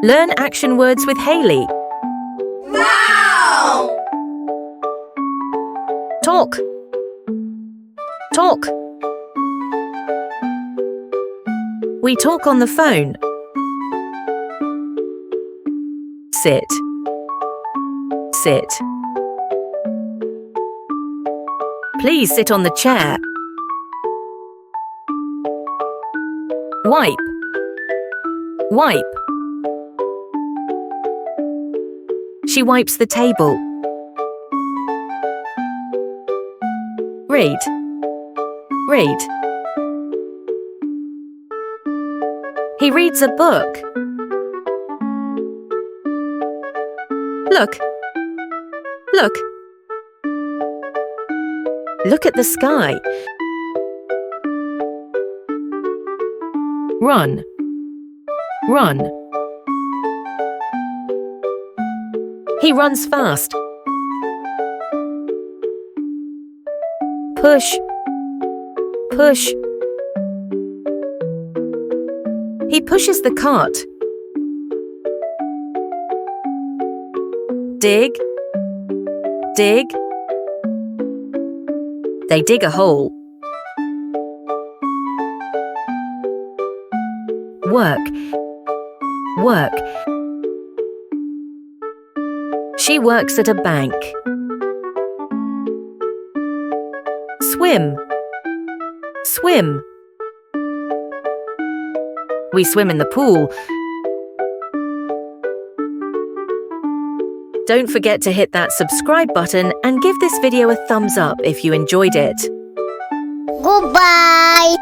Learn action words with Hayley. Wow! Talk. Talk. We talk on the phone. Sit. Sit. Please sit on the chair. Wipe. Wipe. She wipes the table. Read. Read. He reads a book. Look. Look. Look at the sky. Run. Run. He runs fast. Push. Push. He pushes the cart. Dig. Dig. They dig a hole. Work. Work. She works at a bank. Swim. Swim. We swim in the pool. Don't forget to hit that subscribe button and give this video a thumbs up if you enjoyed it. Goodbye!